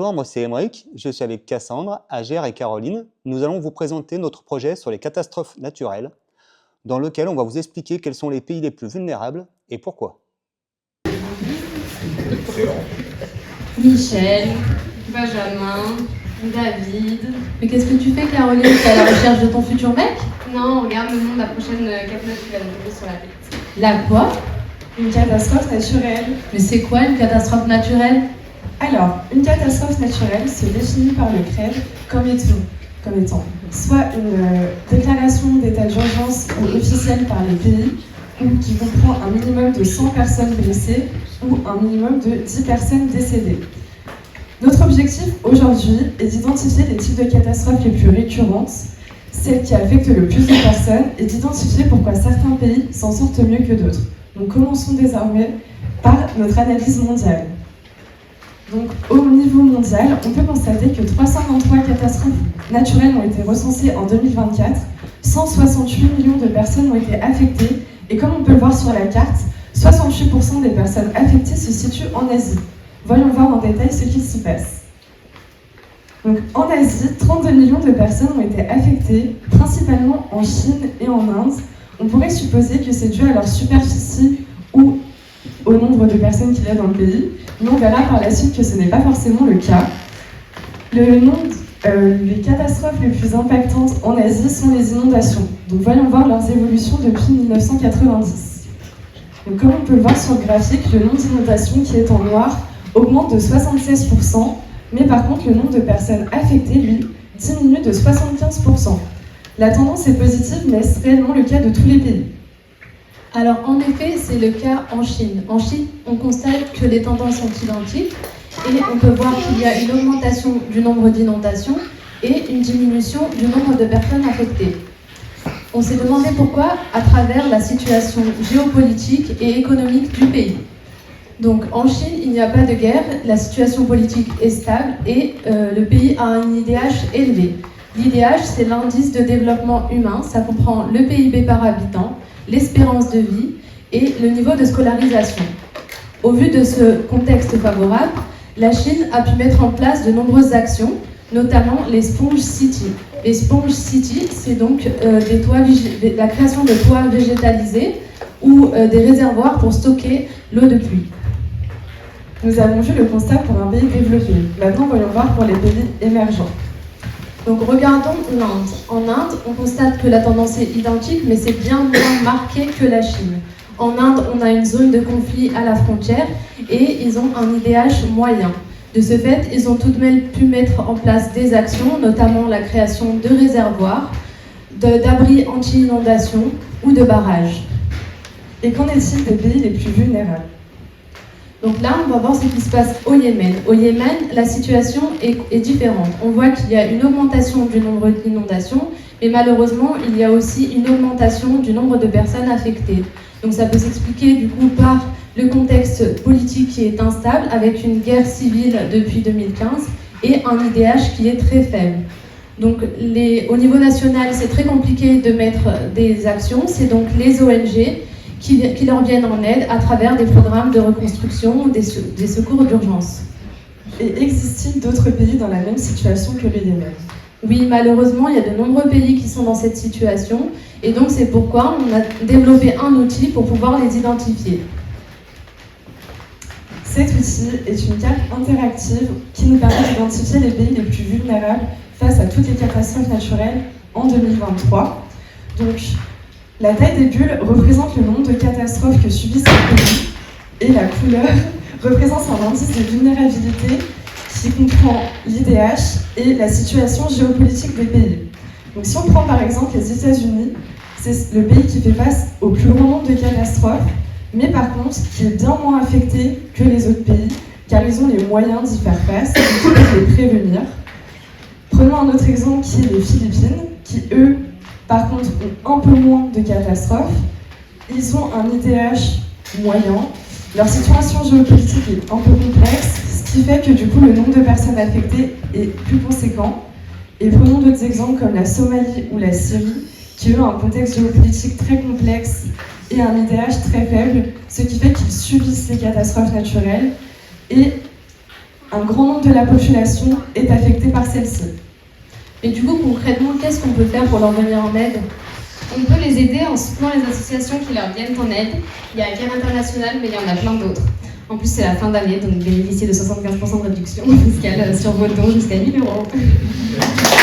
Bonjour, moi c'est Émeric, je suis avec Cassandre, Agère et Caroline. Nous allons vous présenter notre projet sur les catastrophes naturelles, dans lequel on va vous expliquer quels sont les pays les plus vulnérables et pourquoi. Michel, Benjamin, David. Mais qu'est-ce que tu fais, Caroline? T'es à la recherche de ton futur mec? Non, on regarde le nom de la prochaine catastrophe qui va nous tomber sur la tête. La quoi? Une catastrophe naturelle. Mais c'est quoi une catastrophe naturelle? Alors, une catastrophe naturelle se définit par le CRED comme étant soit une déclaration d'état d'urgence ou officielle par les pays, ou qui comprend un minimum de 100 personnes blessées ou un minimum de 10 personnes décédées. Notre objectif aujourd'hui est d'identifier les types de catastrophes les plus récurrentes, celles qui affectent le plus de personnes, et d'identifier pourquoi certains pays s'en sortent mieux que d'autres. Donc commençons désormais par notre analyse mondiale. Donc, au niveau mondial, on peut constater que 323 catastrophes naturelles ont été recensées en 2024, 168 millions de personnes ont été affectées, et comme on peut le voir sur la carte, 68% des personnes affectées se situent en Asie. Voyons voir en détail ce qu'il s'y passe. Donc, en Asie, 32 millions de personnes ont été affectées, principalement en Chine et en Inde. On pourrait supposer que c'est dû à leur superficie ou au nombre de personnes qu'il y a dans le pays, mais on verra par la suite que ce n'est pas forcément le cas. Les catastrophes les plus impactantes en Asie sont les inondations. Donc voyons voir leurs évolutions depuis 1990. Donc, comme on peut le voir sur le graphique, le nombre d'inondations qui est en noir augmente de 76%, mais par contre le nombre de personnes affectées, lui, diminue de 75%. La tendance est positive, mais est-ce réellement le cas de tous les pays ? Alors en effet, c'est le cas en Chine. En Chine, on constate que les tendances sont identiques et on peut voir qu'il y a une augmentation du nombre d'inondations et une diminution du nombre de personnes affectées. On s'est demandé pourquoi à travers la situation géopolitique et économique du pays. Donc en Chine, il n'y a pas de guerre, la situation politique est stable et le pays a un IDH élevé. L'IDH, c'est l'indice de développement humain, ça comprend le PIB par habitant, l'espérance de vie et le niveau de scolarisation. Au vu de ce contexte favorable, la Chine a pu mettre en place de nombreuses actions, notamment les Sponge City. Les Sponge City, c'est donc la création de toits végétalisés ou des réservoirs pour stocker l'eau de pluie. Nous avons vu le constat pour un pays développé. Maintenant, voyons voir pour les pays émergents. Donc regardons l'Inde. En Inde, on constate que la tendance est identique, mais c'est bien moins marqué que la Chine. En Inde, on a une zone de conflit à la frontière et ils ont un IDH moyen. De ce fait, ils ont tout de même pu mettre en place des actions, notamment la création de réservoirs, d'abris anti-inondation ou de barrages. Et qu'en est-il des pays les plus vulnérables ? Donc là, on va voir ce qui se passe au Yémen. Au Yémen, la situation est différente. On voit qu'il y a une augmentation du nombre d'inondations, mais malheureusement, il y a aussi une augmentation du nombre de personnes affectées. Donc ça peut s'expliquer du coup par le contexte politique qui est instable, avec une guerre civile depuis 2015 et un IDH qui est très faible. Donc au niveau national, c'est très compliqué de mettre des actions. C'est donc les ONG qui leur viennent en aide à travers des programmes de reconstruction ou des secours d'urgence. Et existe-t-il d'autres pays dans la même situation que le Yémen ? Oui, malheureusement, il y a de nombreux pays qui sont dans cette situation et donc c'est pourquoi on a développé un outil pour pouvoir les identifier. Cet outil est une carte interactive qui nous permet d'identifier les pays les plus vulnérables face à toutes les catastrophes naturelles en 2023. Donc, la taille des bulles représente le nombre de catastrophes que subissent les pays et la couleur représente un indice de vulnérabilité qui comprend l'IDH et la situation géopolitique des pays. Donc si on prend par exemple les États-Unis, c'est le pays qui fait face au plus grand nombre de catastrophes, mais par contre qui est bien moins affecté que les autres pays, car ils ont les moyens d'y faire face et qui peuvent les prévenir. Prenons un autre exemple qui est les Philippines, qui eux, par contre, ont un peu moins de catastrophes. Ils ont un IDH moyen. Leur situation géopolitique est un peu complexe, ce qui fait que du coup, le nombre de personnes affectées est plus conséquent. Et prenons d'autres exemples comme la Somalie ou la Syrie, qui ont un contexte géopolitique très complexe et un IDH très faible, ce qui fait qu'ils subissent les catastrophes naturelles. Et un grand nombre de la population est affecté par celle-ci. Et du coup, concrètement, qu'est-ce qu'on peut faire pour leur venir en aide? On peut les aider en soutenant les associations qui leur viennent en aide. Il y a CARE International, mais il y en a plein d'autres. En plus, c'est la fin d'année, donc bénéficiez de 75% de réduction fiscale sur vos dons jusqu'à 1 000 €.